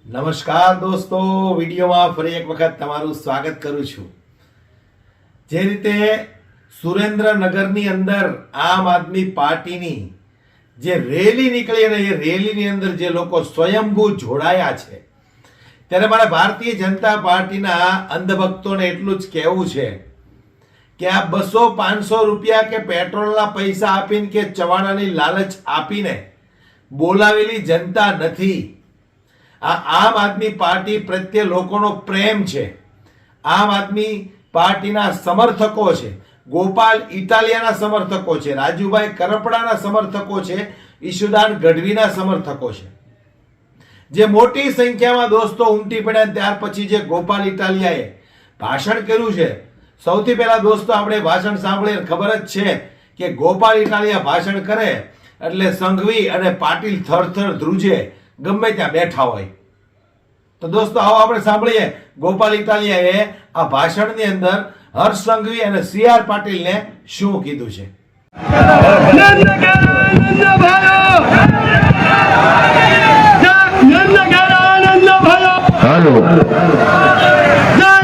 નમસ્કાર દોસ્તો, વિડીયોમાં ફરી એક વખત તમારું સ્વાગત કરું છું। જે રીતે સુરેન્દ્રનગરની અંદર આમ આદમી પાર્ટીની જે રેલી નીકળી અને એ રેલીની અંદર જે લોકો સ્વયંભૂ જોડાયા છે, ત્યારે મારા ભારતીય જનતા પાર્ટીના અંધભક્તોને એટલું જ કહેવું છે કે આ 200-500 રૂપિયા કે પેટ્રોલના પૈસા આપીને કે ચવાણાની લાલચ આપીને બોલાવેલી જનતા નથી। આ આમ આદમી પાર્ટી પ્રત્યે લોકોનો પ્રેમ છે, આમ આદમી પાર્ટીના સમર્થકો છે, ગોપાલ ઇટાલિયાના સમર્થકો છે, રાજુભાઈ કરપડાના સમર્થકો છે, ઈશુદાન ગઢવીના સમર્થકો છે, જે મોટી સંખ્યામાં દોસ્તો ઉમટી પડ્યા। ત્યાર પછી જે ગોપાલ ઇટાલિયાએ ભાષણ કર્યું છે, સૌથી પહેલા દોસ્તો આપણે ભાષણ સાંભળીને ખબર જ છે કે ગોપાલ ઇટાલિયા ભાષણ કરે એટલે સંઘવી અને પાટીલ થરથર ધ્રુજે, ગમે ત્યાં બેઠા હોય। તો દોસ્તો આવો આપણે સાંભળીએ ગોપાલ ઇટાલિયાએ આ ભાષણની અંદર હર્ષ સંઘવી અને CR પાટીલને શું કીધું છે। हेलो,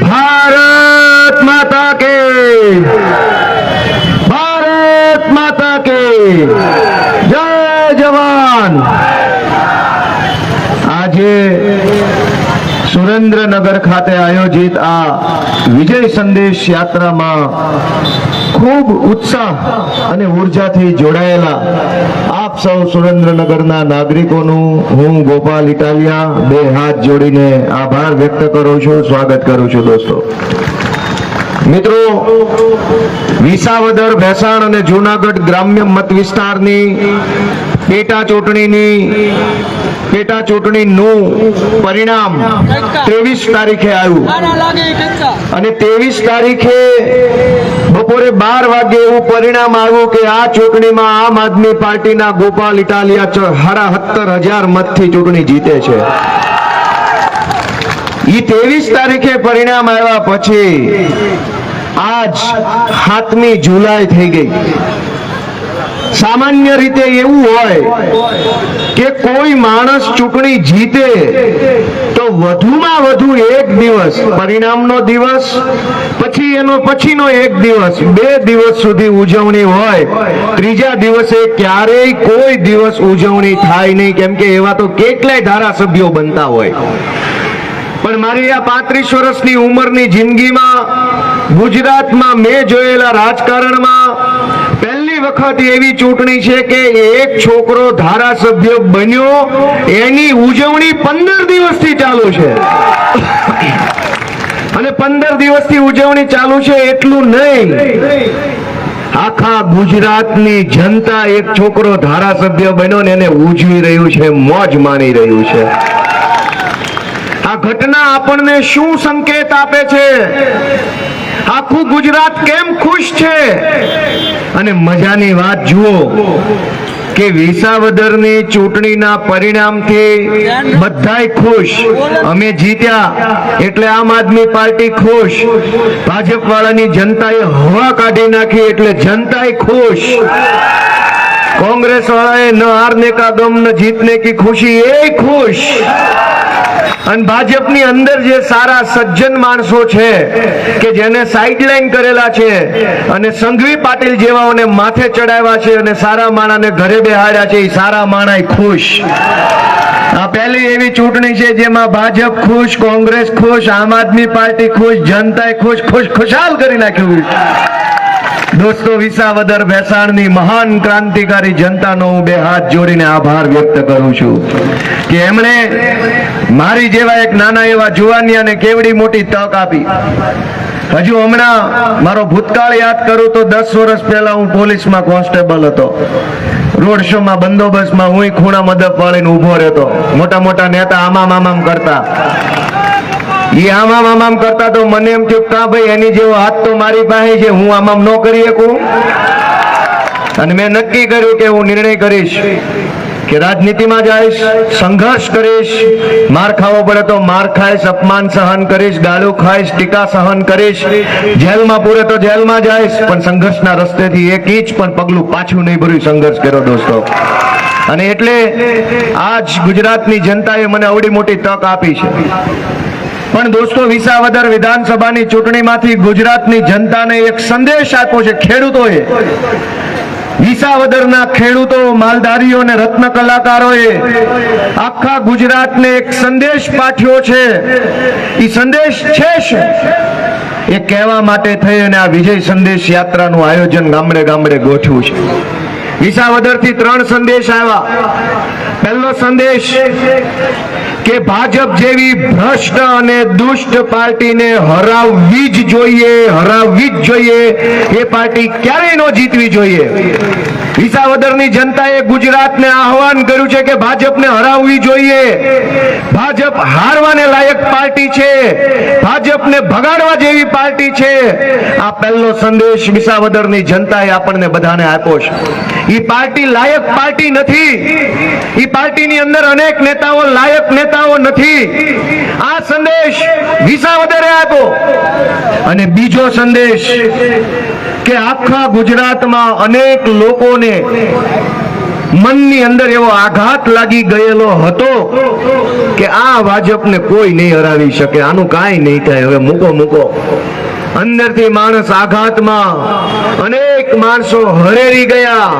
भारत माता के, भारत माता के जय जवान। આજે સુરેન્દ્રનગર ખાતે આયોજિત આ વિજય સંદેશ યાત્રામાં ખૂબ ઉત્સાહ અને ઉર્જાથી જોડાયેલા આપ સૌ સુરેન્દ્રનગરના નાગરિકોનું હું ગોપાલ ઇટાલિયા બે હાથ જોડીને આભાર વ્યક્ત કરું છું, સ્વાગત કરું છું। દોસ્તો મિત્રો, વિસાવદર, ભેસાણ અને જૂનાગઢ ગ્રામ્ય મત વિસ્તારની પેટા ચૂંટણીનું પરિણામ 23 તારીખે આવ્યું અને 23 તારીખે બપોરે 12 વાગે એવું પરિણામ આવ્યું કે આ ચૂંટણીમાં આમ આદમી પાર્ટીના ગોપાલ ઇટાલિયા 77,000 મતથી ચૂંટણી જીતે છે। ઈ 23 તારીખે પરિણામ આવ્યા પછી આજ 7મી જુલાઈ થઈ ગઈ। સામાન્ય રીતે એવું હોય કે કોઈ માણસ ચૂંટણી જીતે તો વધુમાં વધુ એક દિવસ, પરિણામનો દિવસ પછી એનો પછીનો એક દિવસ, 2 દિવસ સુધી ઉજવણી હોય। ત્રીજા દિવસે ક્યારેય કોઈ દિવસ ઉજવણી થાય નહીં, કેમ કે એવા તો કેટલાય ધારાસભ્યો બનતા હોય। પણ મારી આ 35 વર્ષની ઉંમરની જિંદગીમાં ગુજરાતમાં મેં જોયેલા રાજકારણમાં પહેલી વખત એવી ચૂંટણી છે કે એક છોકરો ધારાસભ્ય બન્યો, એની ઉજવણી 15 દિવસથી ચાલુ છે। અને 15 દિવસથી ઉજવણી ચાલુ છે એટલું નહીં, આખા ગુજરાતની જનતા એક છોકરો ધારાસભ્ય બન્યો ને એને ઉજવી રહ્યું છે, મોજ માણી રહ્યું છે। આ ઘટના આપણને શું સંકેત આપે છે? આખું ગુજરાત કેમ ખુશ છે? અને મજાની વાત જુઓ કે વિસાવદરની ચૂંટણીના પરિણામથી બધાય ખુશ। અમે જીત્યા એટલે આમ આદમી પાર્ટી ખુશ, ભાજપ વાળાની જનતાએ હવા કાઢી નાખી એટલે જનતાએ ખુશ, कांग्रेस वाला न हारने का गम न जीतने की खुशी ए खुश। भाजपनी अंदर जे सारा सज्जन माणसो छे के जेने साइडलाइन करेला छे अने संघवी पाटील जेवाओने माथे चढ़ाव्या छे अने सारा माणाने घरे बेहाड्या छे, सारा माणा खुश। आ पहली एवी चूंटणी छे जेमां भाजप खुश, कांग्रेस खुश, आम आदमी पार्टी खुश, जनता खुश, खुश खुशाल करी नाख्युं। दोस्तों, विसावदर भેસાણની महान क्रांतिकारी जनताનો હું બે હાથ જોડીને આભાર વ્યક્ત કરું છું કે એમણે મારી જેવા એક નાના એવા જુવાનિયાને કેવડી મોટી તક આપી। હજુ હમણાં મારો ભૂતકાળ યાદ કરું તો 10 વર્ષ પહેલા હું પોલીસમાં કોન્સ્ટેબલ હતો। રોડ શોમાં બંદોબસ્તમાં હું ખૂણા મદપ વાળીને ઊભો રહેતો। મોટા મોટા નેતા આમામ કરતા, ये आमाम करता तो मने एम थयुं का भाई एनी जेवो हाथ तो मारी पासे छे, हूँ आमाम न करी शकूं। अने मैं नक्की कर्युं के हूँ निर्णय करीश कि राजनीति में जाइश, संघर्ष करीश, मार खावो पड़े तो मार खाइश, अपमान सहन करीश, गाळो खाइश, टीका सहन करीश, जेल में पूरे तो जेल में जाइश, पण संघर्षना रस्तेथी एक इंच पण पगलुं पाछुं नहीं भर्युं संघर्ष कर्यो। दोस्तों, અને એટલે આજ ગુજરાતની જનતાએ મને અવડી મોટી તક આપી છે. પણ દોસ્તો, વિસાવદર વિધાનસભાની ચૂંટણીમાંથી ગુજરાતની જનતાને એક સંદેશ આપ્યો છે ખેડૂતોએ. વિસાવદરના ખેડૂતો, માલધારીઓ અને રત્ન કલાકારોએ આખા ગુજરાતને એક સંદેશ પાઠવ્યો છે. એ સંદેશ છે શું? એ કહેવા માટે થઈ અને આ વિજય સંદેશ યાત્રાનું આયોજન ગામડે ગામડે ગોઠવ્યું છે. વિસાવદરથી 3 સંદેશ આવ્યા. પહેલો સંદેશ કે ભાજપ જેવી ભ્રષ્ટ અને દુષ્ટ પાર્ટીને હરાવવી જ જોઈએ. એ પાર્ટી ક્યારેય ન જીતવી જોઈએ. વિસાવદરની જનતાએ ગુજરાતને આહવાન કર્યું છે કે ભાજપને હરાવવી જોઈએ. ભાજપ હારવાને લાયક પાર્ટી છે. ભાજપને ભગાડવા જેવી પાર્ટી છે. આ પહેલો સંદેશ વિસાવદરની જનતાએ આપણને બધાને આપ્યો છે. એ પાર્ટી લાયક પાર્ટી નથી. એ પાર્ટીની અંદર અનેક નેતાઓ લાયક નેતાઓ નથી. આ સંદેશ વિસાવદરે આપ્યો. અને બીજો સંદેશ કે આખા ગુજરાતમાં અનેક લોકોને મનની અંદર એવો આઘાત લાગી ગયેલો હતો કે આ ભાજપને કોઈ નહીં હરાવી શકે, આનું કાંઈ નહીં થાય, હવે મૂકો. અંદરથી માણસ આઘાતમાં, અનેક માણસો હરેરી ગયા,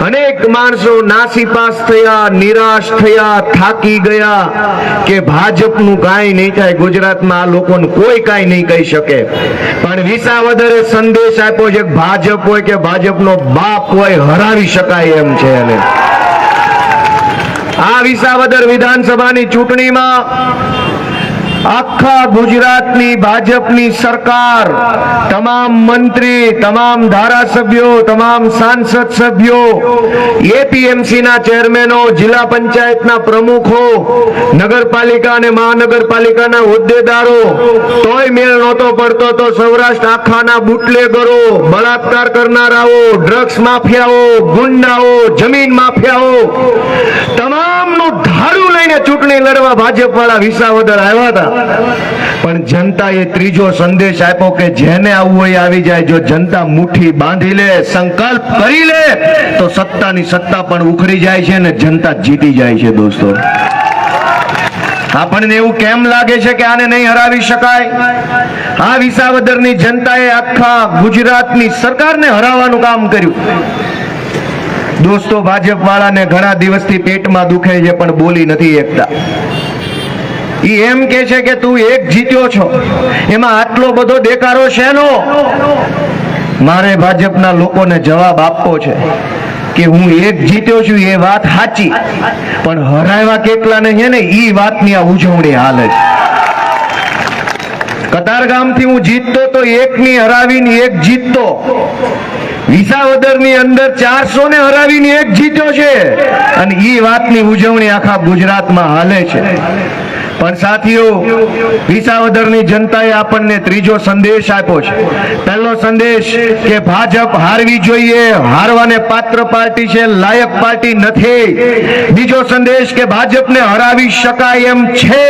અનેક માણસો નાસીપાસ થયા, નિરાશ થયા, થાકી ગયા કે ભાજપનું કાંઈ નહીં થાય, ગુજરાતમાં આ લોકોને કોઈ કાંઈ નહીં કહી શકે. પણ વિસાવદરે સંદેશ આપ્યો છે કે ભાજપ હોય કે ભાજપનો બાપ હોય, હરાવી શકાય એમ છે. અને આ વિસાવદર વિધાનસભાની ચૂંટણીમાં આખા ગુજરાતની ભાજપની સરકાર, તમામ મંત્રી, તમામ ધારાસભ્યો, તમામ સાંસદ સભ્યો, એપીએમસી ના ચેરમેનો, જિલ્લા પંચાયતના પ્રમુખો, નગરપાલિકા અને મહાનગરપાલિકાના હોદ્દેદારો, તોય મેળ નહોતો પડતો તો સૌરાષ્ટ્ર આખાના બુટલેગરો, બળાત્કાર કરનારાઓ, ડ્રગ્સ માફિયાઓ, ગુંડાઓ, જમીન માફિયાઓ, તમામનું ધાડું લઈને ચૂંટણી લડવા ભાજપ વાળા વિસાવદર આવ્યા હતા. પણ જનતાએ ત્રીજો સંદેશ આપ્યો કે જેને આવવું હોય આવી જાય. જો જનતા મુઠ્ઠી બાંધી લે, સંકલ્પ કરી લે તો સત્તાની સત્તા પણ ઉખડી જાય છે અને જનતા જીતી જાય છે. દોસ્તો, આપણને એવું કેમ લાગે છે કે આને નહીં હરાવી શકાય? આ વિસાવદરની જનતાએ આખા ગુજરાતની સરકારને હરાવવાનું કામ કર્યું. દોસ્તો, ભાજપ વાળાને ઘણા દિવસથી પેટમાં દુખે છે પણ બોલી નથી એકતા. ઈ એમ કે છે કે તું એક જીત્યો છો, એમાં આટલો બધો દેકારો શેનો? મારે ભાજપના લોકોને જવાબ આપવો છે કે હું એક જીત્યો છું એ વાત સાચી, પણ હરાવ્યા કેટલાને છે ને ઈ વાતની આ ઉજવણી હાલે છે. કતારગામથી હું જીતતો તો એકની હરાવીને એક જીતતો. વિસાવદરની અંદર 400 ને હરાવીને એક જીત્યો છે અને ઈ વાતની ઉજવણી આખા ગુજરાતમાં હાલે છે. પણ સાથીઓ, વિસાવદરની જનતાએ આપણને ત્રીજો સંદેશ આપ્યો છે. પહેલો સંદેશ કે ભાજપ હારવી જોઈએ, હારવાને પાત્ર પાર્ટી છે, લાયક પાર્ટી નથી. બીજો સંદેશ કે ભાજપને હરાવી શકાય એમ છે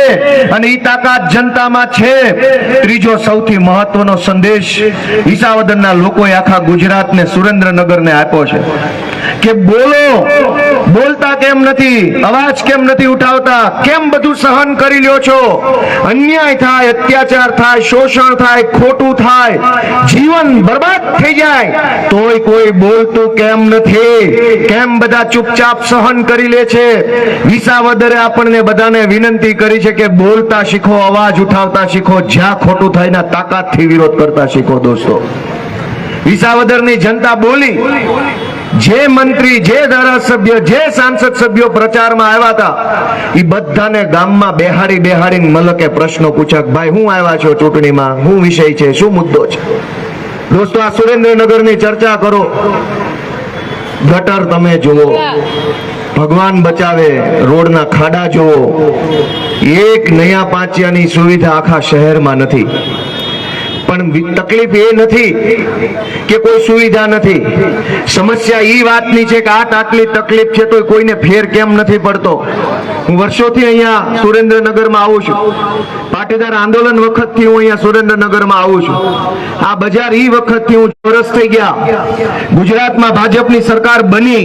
અને ઈ તાકાત જનતામાં છે. ત્રીજો સૌથી મહત્વનો સંદેશ વિસાવદરના લોકોએ આખા ગુજરાતને, સુરેન્દ્રનગરને આપ્યો છે કે બોલતા કેમ નથી, અવાજ કેમ નથી ઉઠાવતા, કેમ બધું સહન કરી લ્યો છો? અન્યાય થાય, અત્યાચાર થાય, શોષણ થાય, ખોટું થાય, જીવન બરબાદ થઈ જાય તોય કોઈ બોલતું કેમ નથી? કેમ બધા ચૂપચાપ સહન કરી લે છે? વિસાવદરે આપણને બધાને વિનંતી કરી છે કે બોલતા શીખો, અવાજ ઉઠાવતા શીખો, જ્યાં ખોટું થાય ના તાકાતથી વિરોધ કરતા શીખો. દોસ્તો, વિસાવદરની જનતા બોલી. જે મંત્રી, જે ધારાસભ્ય, જે સાંસદ સભ્યો પ્રચારમાં આવ્યા હતા એ બધાને ગામમાં બેહાડીને મલકે પ્રશ્નો પૂછ્યા, ભાઈ હું આવ્યા છો ચૂંટણીમાં, શું વિષય છે, શું મુદ્દો છે? દોસ્તો, આ સુરેન્દ્રનગરની ચર્ચા કરો. ગટર તમે જુઓ, ભગવાન બચાવે, રોડના ખાડા જુઓ, એક નયા પાંચિયાની સુવિધા આખા શહેરમાં નથી. પણ પણ તકલીફ એ નથી કે કોઈ સુવિધા નથી. સમસ્યા એ વાતની છે કે આટલી તકલીફ છે તો કોઈને ફેર કેમ નથી પડતો. હું વર્ષોથી અહીંયા સુરેન્દ્રનગરમાં આવું છું. પાટીદાર આંદોલન વખતથી હું અહીંયા સુરેન્દ્રનગરમાં આવું છું. આ બજાર ઈ વખતથી હું વર્ષ થઈ ગયા. ગુજરાતમાં ભાજપની સરકાર બની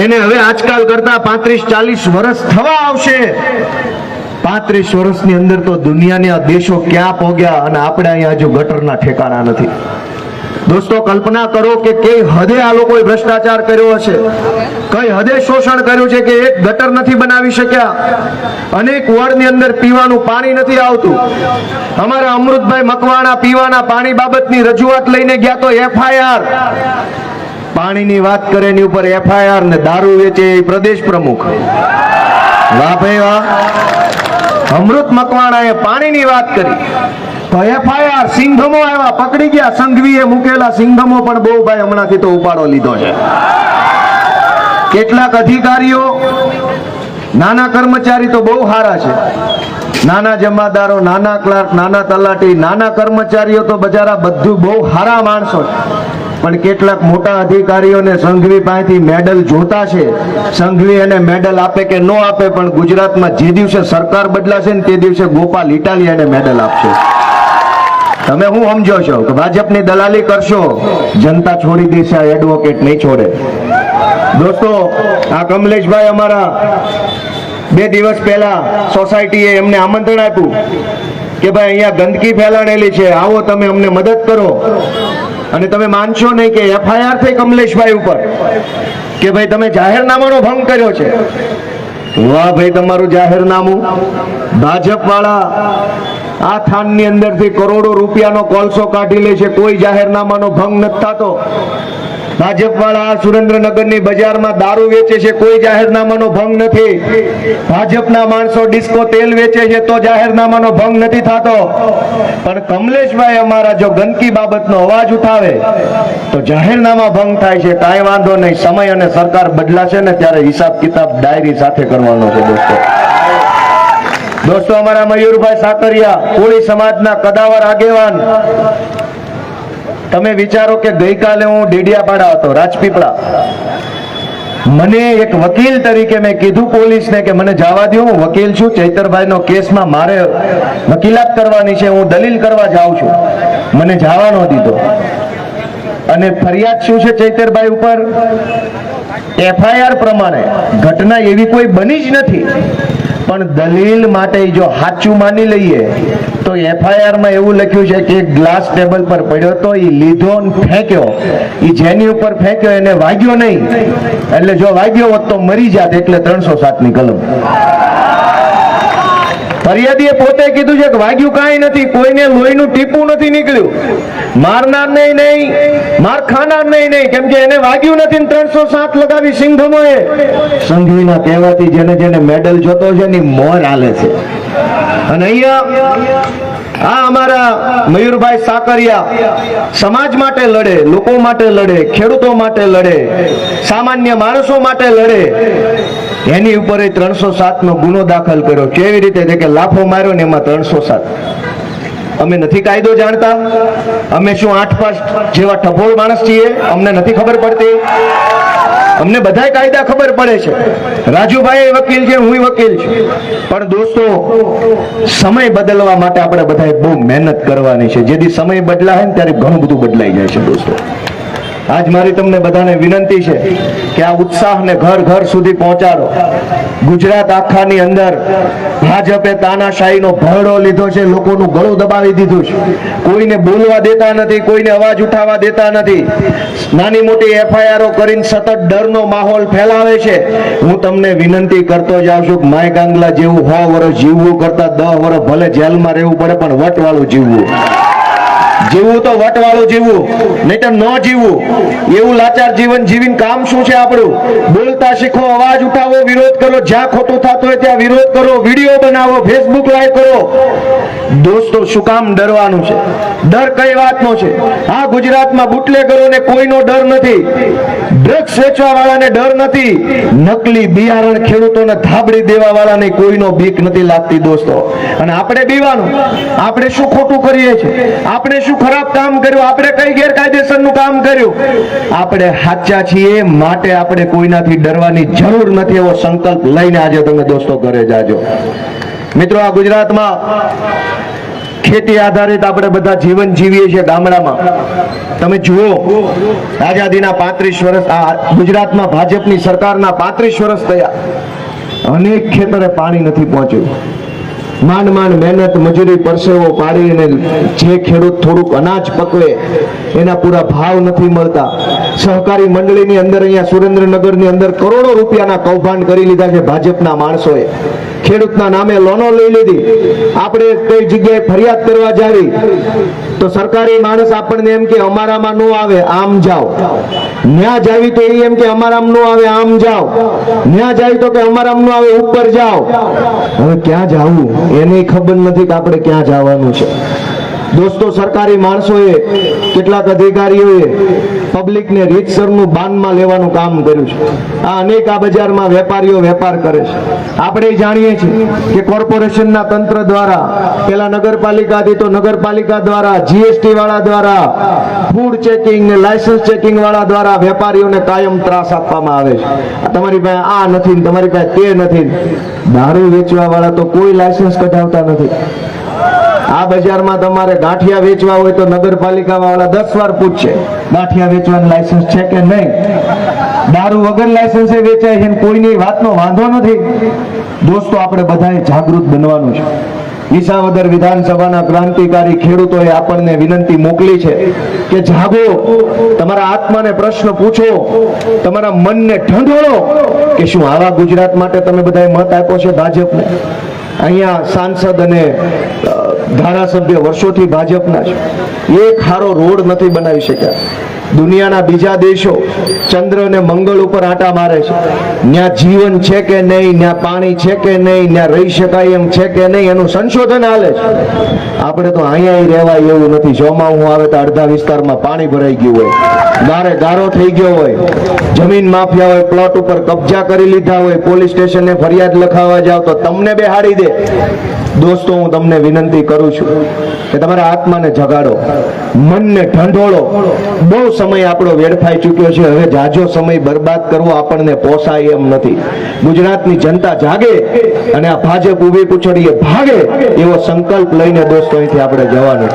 એને હવે આજકાલ કરતા 35-40 વર્ષ થવા આવશે. 35 વર્ષની અંદર તો દુનિયાના દેશો ક્યાં પહોંચ્યા અને આપણે અહીંયા હજુ ગટરના ઠેકાણા નથી. દોસ્તો, કલ્પના કરો કે કઈ હદે આ લોકોએ ભ્રષ્ટાચાર કર્યો હશે, કઈ હદે શોષણ કર્યું છે કે એક ગટર નથી બનાવી શક્યા. અનેક વોર્ડની અંદર પીવાનું પાણી નથી આવતું. અમારા અમૃતભાઈ મકવાણા પીવાના પાણી બાબતની રજૂઆત લઈને ગયા તો FIR, પાણીની વાત કરે એની ઉપર FIR, ને દારૂ વેચે એ પ્રદેશ પ્રમુખ. વાહ ભાઈ વાહ. અમૃત મકવાણાએ પાણીની વાત કરી તો FIR, સિંઘમો આવ્યા, પકડી ગયા. સંઘવીએ મૂકેલા સિંઘમો પણ બહુ ભાઈ હમણાંથી તો ઉપાડો લીધો છે. કેટલાક અધિકારીઓ, નાના કર્મચારી તો બહુ સારા છે. નાના જમાદારો, નાના ક્લાર્ક, નાના તલાટી, નાના કર્મચારીઓ તો બજારા બધું બહુ સારા માણસો છે. પણ કેટલાક મોટા અધિકારીઓને સંઘવી પાસેથી મેડલ જોતા છે. સંઘવી એને મેડલ આપે કે ન આપે, પણ ગુજરાતમાં જે દિવસે સરકાર બદલાશે ને તે દિવસે ગોપાલ ઇટાલિયા એને મેડલ આપશે. તમે શું સમજો છો કે ભાજપની દલાલી કરશો, જનતા છોડી દેશે, આ એડવોકેટ નહીં છોડે. દોસ્તો, આ કમલેશભાઈ અમારા 2 દિવસ પહેલા સોસાયટીએ એમને આમંત્રણ આપ્યું કે ભાઈ અહીંયા ગંદકી ફેલાણેલી છે, આવો તમે અમને મદદ કરો. અને તમે માનશો નહીં કે FIR થઈ કમલેશભાઈ ઉપર કે ભાઈ તમે જાહેરનામાનો ભંગ કર્યો છે. વાહ ભાઈ, તમારું જાહેરનામું. ભાજપ વાળા આ થાનની અંદરથી કરોડો રૂપિયાનો કોલસો કાઢી લે છે, કોઈ જાહેરનામાનો ભંગ નથી થતો. ભાજપ વાળા સુરેન્દ્રનગરની બજારમાં દારૂ વેચે છે, કોઈ જાહેરનામાનો ભંગ નથી. ભાજપના માણસો ડિસ્કો તેલ વેચે છે તો જાહેરનામાનો ભંગ નથી થતો. પણ કમલેશભાઈ અમારા જો ગંદકી બાબતનો અવાજ ઉઠાવે તો જાહેરનામા ભંગ થાય છે. કાંઈ વાંધો નહીં, સમય અને સરકાર બદલાશે ને ત્યારે હિસાબ કિતાબ ડાયરી સાથે કરવાનો છે. દોસ્તો, અમારા મયુરભાઈ સાકરિયા, કોળી સમાજના કદાવર આગેવાન. તમે વિચારો કે ગઈકાલે હું ડેડિયાપાડા હતો, રાજપીપળા. મને એક વકીલ તરીકે મેં કીધું પોલીસને કે મને જવા દો, હું વકીલ છું, ચૈતરભાઈનો કેસમાં મારે વકીલાત કરવાની છે, હું દલીલ કરવા જાઉં છું. મને જવા ન દીધો. અને ફરિયાદ શું છે ચૈતરભાઈ ઉપર? FIR પ્રમાણે ઘટના એવી કોઈ બની જ નથી, પણ દલીલ માટે જો સાચું માની લઈએ તો FIR માં એવું લખ્યું છે કે એક ગ્લાસ ટેબલ પર પડ્યો તો એ લીધો ને ફેંક્યો. એ જેની ઉપર ફેંક્યો એને વાગ્યો નહીં, એટલે જો વાગ્યો હોત તો મરી જાત, એટલે 307 ની કલમ. ફરિયાદીએ પોતે કીધું છે કે વાગ્યું કાંઈ નથી, કોઈને લોહીનું ટીપું નથી નીકળ્યું. મારનાર નહીં, માર ખાનાર નહીં, કેમ કે એને વાગ્યું નથી ને 307 લગાવી સિંઘમોએ. સંઘવીના કહેવાથી જેને જેને મેડલ જોતો છે ને મોર હાલે છે. અને અહીંયા આ અમારા મયુરભાઈ સાકરિયા સમાજ માટે લડે, લોકો માટે લડે, ખેડૂતો માટે લડે, સામાન્ય માણસો માટે લડે. એની ઉપર 307 નો ગુનો દાખલ કર્યો. કેવી રીતે? કે લાફો માર્યો ને એમાં 307. અમે નથી કાયદો જાણતા? અમે શું 8 જેવા ટભોળ માણસ છીએ? અમને નથી ખબર પડતી? અમને બધાય કાયદા ખબર પડે છે. રાજુભાઈ વકીલ છે, હું વકીલ છું. પણ દોસ્તો, સમય બદલવા માટે આપણે બધાએ બહુ મહેનત કરવાની છે. જેથી સમય બદલાય ને ત્યારે ઘણું બધું બદલાઈ જાય છે. દોસ્તો, આજ મારી તમને બધાને વિનંતી છે કે આ ઉત્સાહને ઘર ઘર સુધી પહોંચાડો. ગુજરાત આખાની અંદર ભાજપે તાનાશાહીનો ભરડો લીધો છે, લોકોનું ગળું દબાવી દીધું છે. કોઈને બોલવા દેતા નથી, કોઈને અવાજ ઉઠાવવા દેતા નથી. નાની મોટી FIRઓ કરીને સતત ડરનો માહોલ ફેલાવે છે. હું તમને વિનંતી કરતો જાઉં છું કે માય કાંગલા જેવું 100 વર્ષ જીવવું કરતા 10 વર્ષ ભલે જેલમાં રહેવું પડે, પણ વટવાળું જીવવું. જીવવું તો વટવાળું જીવવું, નહીં તો ન જીવવું. એવું લાચાર જીવન જીવીને કામ શું છે આપણું? બોલતા શીખો, અવાજ ઉઠાવો, વિરોધ કરો. જ્યાં ખોટું થતું હોય ત્યાં વિરોધ કરો, વિડીયો બનાવો, ફેસબુક લાઈવ કરો. દોસ્તો, શું કામ ડરવાનું છે? ડર કઈ વાતનો છે? આ ગુજરાતમાં બુટલેગરોને કોઈનો ડર નથી. ડ્રગ્સ વેચવા વાળાને ડર નથી, નકલી બિયારણ ખેડૂતોને થાબડી દેવા વાળાને કોઈનો બીક નથી લાગતી દોસ્તો. અને આપણે બીવાનું, આપણે શું ખોટું કરીએ છીએ, આપણે શું ખરાબ કામ કર્યું, આપણે કઈ ગેરકાયદેસરનું કામ કર્યું, આપણે સાચા છીએ માટે આપણે કોઈનાથી ડરવાની જરૂર નથી એવો સંકલ્પ લઈને આજે તમે દોસ્તો ઘરે જાજો. મિત્રો, આ ગુજરાતમાં ખેતી આધારિત આપણે બધા જીવન જીવીએ છીએ ગામડામાં. તમે જુઓ, આઝાદીના 35 વર્ષ, આ ગુજરાતમાં ભાજપની સરકારના 35 વર્ષ થયા, અનેક ખેતરે પાણી નથી પહોંચ્યું. માંડ માંડ મહેનત મજૂરી પરસેવો પાડીને જે ખેડૂત થોડુંક અનાજ પકવે એના પૂરા ભાવ નથી મળતા. સહકારી મંડળીની અંદર અહીંયા સુરેન્દ્રનગરની અંદર કરોડો રૂપિયાના કૌભાંડ કરી લીધા છે ભાજપના માણસોએ. ખેડૂતના નામે લોનો લઈ લીધી. આપણે કઈ જગ્યાએ ફરિયાદ કરવા જાવી તો સરકારી માણસ આપણને એમ કે અમારામાં નો આવે, આમ જાઓ. ન્યા જાવી તો એમ કે અમારામાં નો આવે, આમ જાઓ. ન્યા જાવી તો કે અમારામાં નો આવે, ઉપર જાઓ. હવે ક્યાં જાવું એની ખબર નથી કે આપણે ક્યાં જવાનું છે. દોસ્તો, સરકારી માણસોએ, કેટલાક અધિકારીઓએ પબ્લિકને રીતસરનું બાનમાં લેવાનું કામ કર્યું છે. આ અનેક આ બજારમાં વેપારીઓ વેપાર કરે છે. આપણે જાણીએ છીએ કે કોર્પોરેશનના તંત્ર દ્વારા, પેલા નગરપાલિકા હતી તો નગરપાલિકા દ્વારા, જીએસટી વાળા દ્વારા, ફૂડ ચેકિંગ ને લાયસન્સ ચેકિંગ વાળા દ્વારા વેપારીઓને કાયમ ત્રાસ આપવામાં આવે છે. તમારી પાસે આ નથી, તમારી પાસે તે નથી. દારૂ વેચવા વાળા તો કોઈ લાયસન્સ કઢાવતા નથી. આ બજારમાં તમારે ગાંઠિયા વેચવા હોય તો નગરપાલિકા વાળા 10 વાર પૂછશે ગાંઠિયા વેચવાનું લાયસન્સ છે કે નહીં. દારૂ વગર લાયસન્સે વેચાય છે, કોઈની વાતનો વાંધો નથી. દોસ્તો, આપણે બધાએ જાગૃત બનવાનું છે. વિસાવદર વિધાનસભાના ક્રાંતિકારી ખેડૂતોએ આપણને વિનંતી મોકલી છે કે જાગો, તમારા આત્માને પ્રશ્ન પૂછો, તમારા મનને ઢંઢોળો કે શું આવા ગુજરાત માટે તમે બધાએ મત આપ્યો છે ભાજપને. અહીંયા સાંસદ અને ધારાસભ્ય વર્ષોથી ભાજપના છે. એક હારો રોડ નથી બનાવી શક્યા. દુનિયાના બીજા દેશો ચંદ્ર અને મંગળ ઉપર આંટા મારે છે. ત્યાં જીવન છે કે નહીં, ત્યાં પાણી છે કે નહીં, ત્યાં રહી શકાય એમ છે કે નહીં, એનું સંશોધન હાલે છે. આપણે તો અહીંયા રહેવાય એવું નથી. ચોમાસું આવે તો અડધા વિસ્તારમાં પાણી ભરાઈ ગયું હોય, ગારે ગારો થઈ ગયો હોય, જમીન માફિયા હોય પ્લોટ ઉપર કબજા કરી લીધા હોય, પોલીસ સ્ટેશને ફરિયાદ લખાવવા જાવ તો તમને બેહાડી દે. દોસ્તો, હું તમને વિનંતી કરું છું કે તમારા આત્માને જગાડો, મનને ઢંઢોળો. બહુ સમય આપણો વેડફાઈ ચૂક્યો છે. હવે જાજો સમય બરબાદ કરવો આપણને પોસાય એમ નથી. ગુજરાતની જનતા જાગે અને આ ભાજપ ઊભી પૂછડીએ ભાગે એવો સંકલ્પ લઈને દોસ્તો અહીંથી આપણે જવાનું.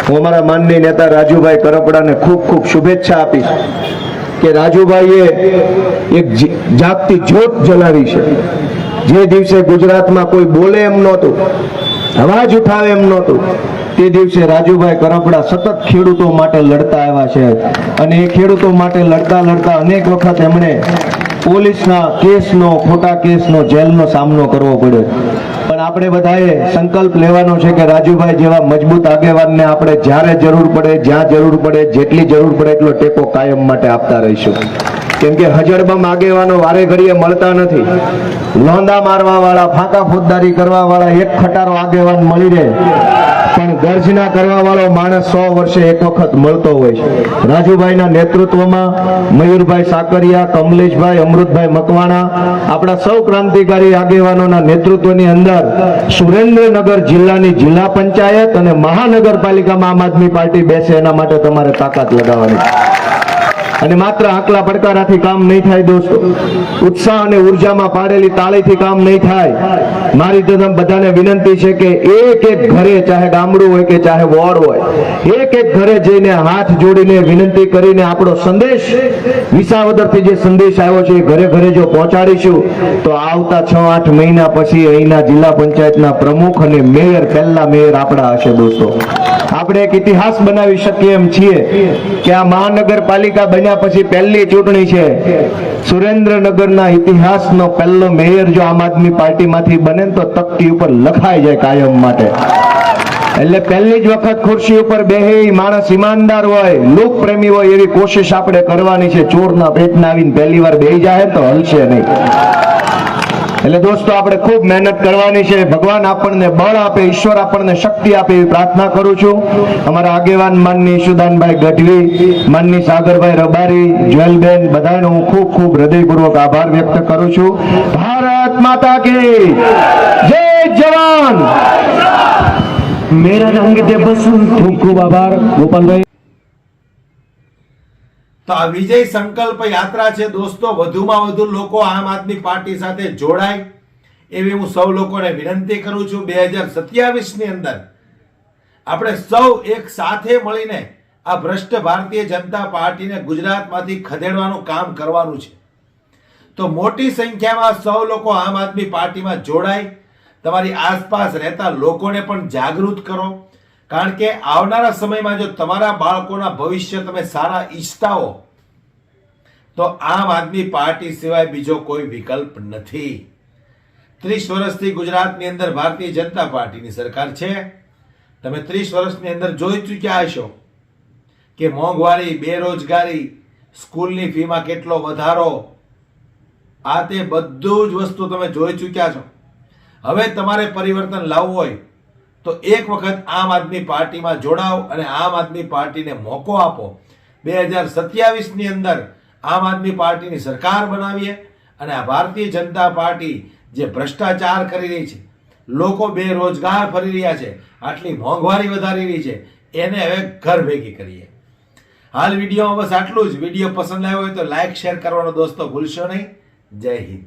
હું અમારા માનનીય નેતા રાજુભાઈ કરપડાને ખૂબ ખૂબ શુભેચ્છા આપીશ કે રાજુભાઈએ એક જાગતી જ્યોત જલાવી છે. જે દિવસે ગુજરાતમાં કોઈ બોલે એમ નહોતું, અવાજ ઉઠાવે એમ નહોતું, તે દિવસે રાજુભાઈ કરપડા સતત ખેડૂતો માટે લડતા આવ્યા છે. અને એ ખેડૂતો માટે લડતા લડતા અનેક વખત એમણે પોલીસના કેસનો, ખોટા કેસનો, જેલનો સામનો કરવો પડ્યો. પણ આપણે બધાએ સંકલ્પ લેવાનો છે કે રાજુભાઈ જેવા મજબૂત આગેવાનને આપણે જ્યારે જરૂર પડે, જ્યાં જરૂર પડે, જેટલી જરૂર પડે એટલો ટેકો કાયમ માટે આપતા રહીશું. કેમ કે હજરબમ આગેવાનો વારે ઘડીએ મળતા નથી. લોંદા મારવા વાળા, ફાંકા ફોજદારી કરવા વાળા એક ખટારો આગેવાન મળી રહે, પણ ગર્જના કરવા વાળો માણસ 100 વર્ષે એક વખત મળતો હોય છે. રાજુભાઈના નેતૃત્વમાં મયુરભાઈ સાકરિયા, કમલેશભાઈ, અમૃતભાઈ મકવાણા, આપણા સૌ ક્રાંતિકારી આગેવાનોના નેતૃત્વની અંદર સુરેન્દ્રનગર જિલ્લાની જિલ્લા પંચાયત અને મહાનગરપાલિકામાં આમ આદમી પાર્ટી બેસે એના માટે તમારે તાકાત લગાવવાની. અને માત્ર આકલા પડકારાથી કામ નહીં થાય દોસ્તો. ઉત્સાહ અને ઉર્જામાં પાડેલી તાળીથી કામ નહીં થાય. મારી તો તમે બધાને વિનંતી છે કે એક એક ઘરે, ચાહે ગામડું હોય કે ચાહે વોર્ડ હોય, એક એક ઘરે જઈને હાથ જોડીને વિનંતી કરીને આપણો સંદેશ, વિસાવદરથી જે સંદેશ આવ્યો છે એ ઘરે ઘરે જો પહોંચાડીશું તો આવતા 6-8 મહિના પછી અહીંના જિલ્લા પંચાયતના પ્રમુખ અને મેયર, પહેલા મેયર આપણા હશે દોસ્તો. આપણે એક ઇતિહાસ બનાવી શકીએ એમ છીએ કે આ મહાનગરપાલિકા બન્યા પછી પહેલી ચૂંટણી છે. સુરેન્દ્રનગરના ઇતિહાસનો પહેલો મેયર જો આમ આદમી પાર્ટીમાંથી બને તો તકતી ઉપર લખાઈ જાય કાયમ માટે. એટલે પહેલી જ વખત ખુરશી ઉપર બેહે માણસ ઈમાનદાર હોય, લોક પ્રેમી હોય એવી કોશિશ આપણે કરવાની છે. ચોરના પેટના આવીને પહેલી વાર બેહી જાય તો હલશે નહીં. એટલે દોસ્તો આપણે ખૂબ મહેનત કરવાની છે. ભગવાન આપણને બળ આપે, ઈશ્વર આપણને શક્તિ આપે એવી પ્રાર્થના કરું છું. અમારા આગેવાન માનની ઈશુદાનભાઈ ગઢવી, માનની સાગરભાઈ રબારી, જ્વેલબેન, બધાનો હું ખૂબ ખૂબ હૃદયપૂર્વક આભાર વ્યક્ત કરું છું. ભારત માતા કી જય જવાન. મેરા રંગ દે બસુ. ખૂબ ખૂબ આભાર ગોપાલભાઈ. તો આ વિજય સંકલ્પ યાત્રા છે દોસ્તો, વધુમાં વધુ લોકો આમ આદમી પાર્ટી સાથે જોડાય એવી હું સૌ લોકોને વિનંતી કરું છું. 2027 ની અંદર આપણે સૌ એક સાથે મળીને આ ભ્રષ્ટ ભારતીય જનતા પાર્ટીને ગુજરાતમાંથી ખદેડવાનું કામ કરવાનું છે. તો મોટી સંખ્યામાં સૌ લોકો આમ આદમી પાર્ટીમાં જોડાય. તમારી આસપાસ રહેતા લોકોને પણ જાગૃત કરો, કારણ કે આવનારા સમયમાં જો તમારા બાળકોના ભવિષ્ય તમે સારા ઈચ્છતા હો તો આમ આદમી પાર્ટી સિવાય બીજો કોઈ વિકલ્પ નથી. 30 વર્ષથી ગુજરાતની અંદર ભારતીય જનતા પાર્ટીની સરકાર છે. તમે 30 વર્ષની અંદર જોઈ ચૂક્યા હશો કે મોંઘવારી, બેરોજગારી, સ્કૂલની ફીમાં કેટલો વધારો, આ તે બધું જ વસ્તુ તમે જોઈ ચૂક્યા છો. હવે તમારે પરિવર્તન લાવવું હોય તો એક વખત આમ આદમી પાર્ટીમાં જોડાઓ અને આમ આદમી પાર્ટીને મોકો આપો. 2027 ની અંદર આમ આદમી પાર્ટીની સરકાર બનાવીએ અને આ ભારતીય જનતા પાર્ટી જે ભ્રષ્ટાચાર કરી રહી છે, લોકો બેરોજગાર ફરી રહ્યા છે, આટલી મોંઘવારી વધારી રહી છે, એને હવે ઘર ભેગી કરીએ. હાલ વિડીયોમાં બસ આટલું જ. વિડીયો પસંદ આવ્યો હોય તો લાઈક શેર કરવાનો દોસ્તો ભૂલશો નહીં. જય હિન્દ.